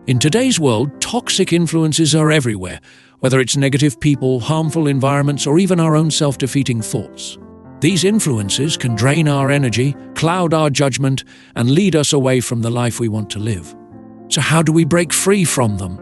In today's world, toxic influences are everywhere, whether it's negative people, harmful environments, or even our own self-defeating thoughts. These influences can drain our energy, cloud our judgment, and lead us away from the life we want to live. So how do we break free from them?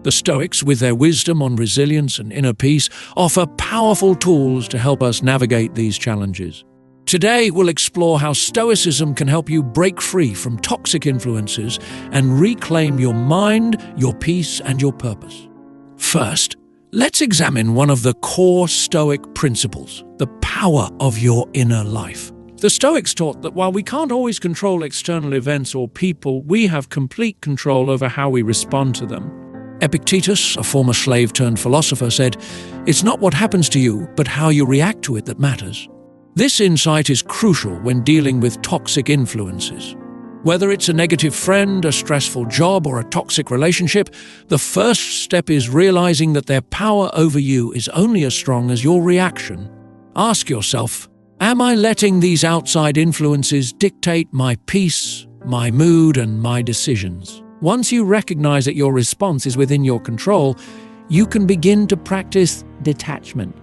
The Stoics, with their wisdom on resilience and inner peace, offer powerful tools to help us navigate these challenges. Today, we'll explore how Stoicism can help you break free from toxic influences and reclaim your mind, your peace, and your purpose. First, let's examine one of the core Stoic principles, the power of your inner life. The Stoics taught that while we can't always control external events or people, we have complete control over how we respond to them. Epictetus, a former slave-turned-philosopher, said, "It's not what happens to you, but how you react to it that matters." This insight is crucial when dealing with toxic influences. Whether it's a negative friend, a stressful job, or a toxic relationship, the first step is realizing that their power over you is only as strong as your reaction. Ask yourself, am I letting these outside influences dictate my peace, my mood, and my decisions? Once you recognize that your response is within your control, you can begin to practice detachment.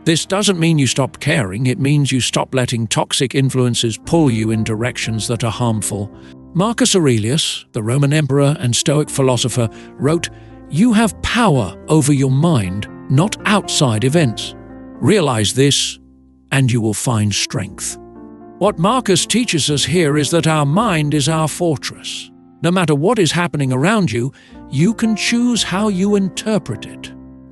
This doesn't mean you stop caring, it means you stop letting toxic influences pull you in directions that are harmful. Marcus Aurelius, the Roman emperor and Stoic philosopher, wrote, "You have power over your mind, not outside events. Realize this, and you will find strength." What Marcus teaches us here is that our mind is our fortress. No matter what is happening around you, you can choose how you interpret it.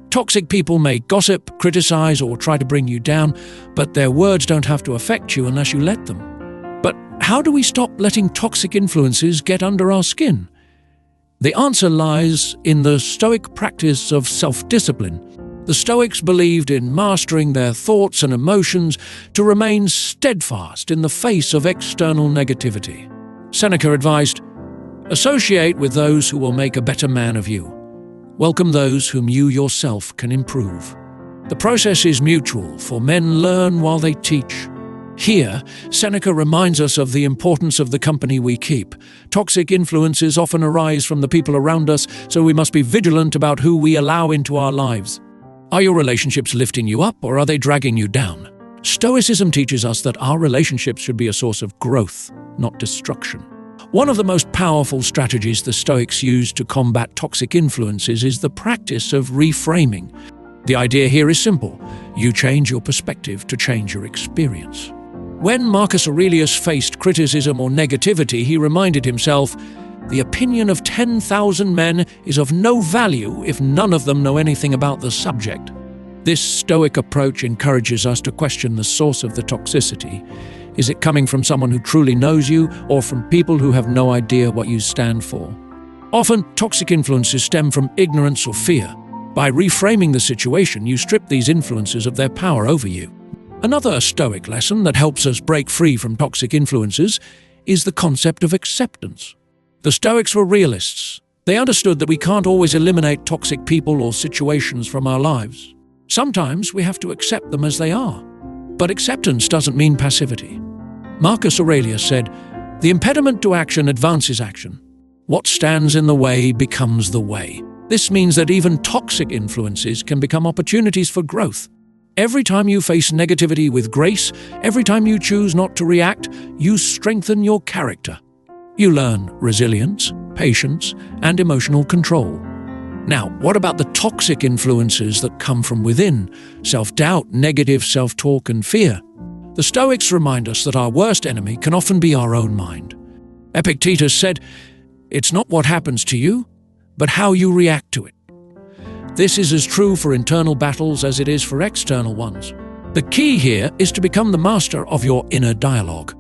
Toxic people may gossip, criticize, or try to bring you down, but their words don't have to affect you unless you let them. But how do we stop letting toxic influences get under our skin? The answer lies in the Stoic practice of self-discipline. The Stoics believed in mastering their thoughts and emotions to remain steadfast in the face of external negativity. Seneca advised, "Associate with those who will make a better man of you. Welcome those whom you yourself can improve." The process is mutual, for men learn while they teach. Here, Seneca reminds us of the importance of the company we keep. Toxic influences often arise from the people around us, so we must be vigilant about who we allow into our lives. Are your relationships lifting you up, or are they dragging you down? Stoicism teaches us that our relationships should be a source of growth, not destruction. One of the most powerful strategies the Stoics use to combat toxic influences is the practice of reframing. The idea here is simple. You change your perspective to change your experience. When Marcus Aurelius faced criticism or negativity, he reminded himself, "The opinion of 10,000 men is of no value if none of them know anything about the subject." This Stoic approach encourages us to question the source of the toxicity. Is it coming from someone who truly knows you, or from people who have no idea what you stand for? Often, toxic influences stem from ignorance or fear. By reframing the situation, you strip these influences of their power over you. Another Stoic lesson that helps us break free from toxic influences is the concept of acceptance. The Stoics were realists. They understood that we can't always eliminate toxic people or situations from our lives. Sometimes we have to accept them as they are. But acceptance doesn't mean passivity. Marcus Aurelius said, "The impediment to action advances action. What stands in the way becomes the way." This means that even toxic influences can become opportunities for growth. Every time you face negativity with grace, every time you choose not to react, you strengthen your character. You learn resilience, patience, and emotional control. Now, what about the toxic influences that come from within? Self-doubt, negative self-talk, and fear. The Stoics remind us that our worst enemy can often be our own mind. Epictetus said, "It's not what happens to you, but how you react to it." This is as true for internal battles as it is for external ones. The key here is to become the master of your inner dialogue.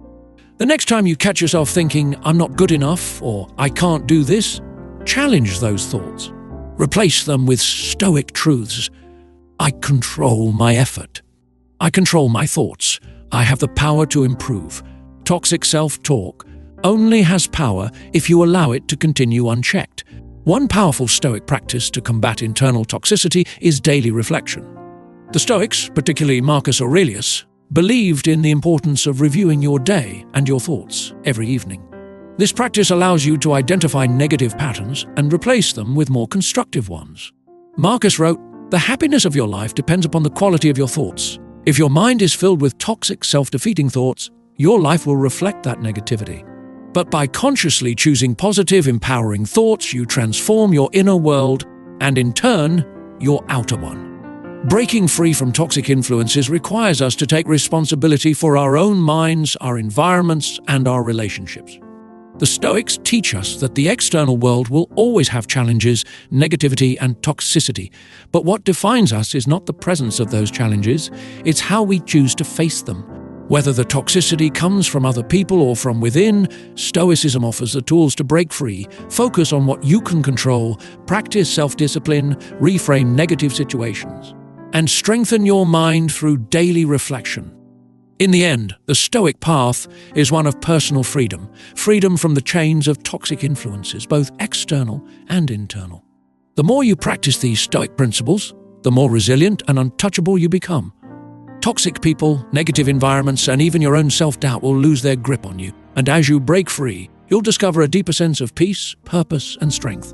The next time you catch yourself thinking, "I'm not good enough," or "I can't do this," challenge those thoughts. Replace them with Stoic truths. I control my effort. I control my thoughts. I have the power to improve. Toxic self-talk only has power if you allow it to continue unchecked. One powerful Stoic practice to combat internal toxicity is daily reflection. The Stoics, particularly Marcus Aurelius, believed in the importance of reviewing your day and your thoughts every evening. This practice allows you to identify negative patterns and replace them with more constructive ones. Marcus wrote, "The happiness of your life depends upon the quality of your thoughts. If your mind is filled with toxic, self-defeating thoughts, your life will reflect that negativity. But by consciously choosing positive, empowering thoughts, you transform your inner world and, in turn, your outer one." Breaking free from toxic influences requires us to take responsibility for our own minds, our environments, and our relationships. The Stoics teach us that the external world will always have challenges, negativity, and toxicity. But what defines us is not the presence of those challenges, it's how we choose to face them. Whether the toxicity comes from other people or from within, Stoicism offers the tools to break free, focus on what you can control, practice self-discipline, reframe negative situations, and strengthen your mind through daily reflection. In the end, the Stoic path is one of personal freedom, freedom from the chains of toxic influences, both external and internal. The more you practice these Stoic principles, the more resilient and untouchable you become. Toxic people, negative environments, and even your own self-doubt will lose their grip on you, and as you break free, you'll discover a deeper sense of peace, purpose, and strength.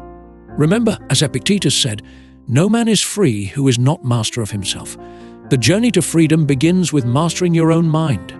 Remember, as Epictetus said, "No man is free who is not master of himself." The journey to freedom begins with mastering your own mind.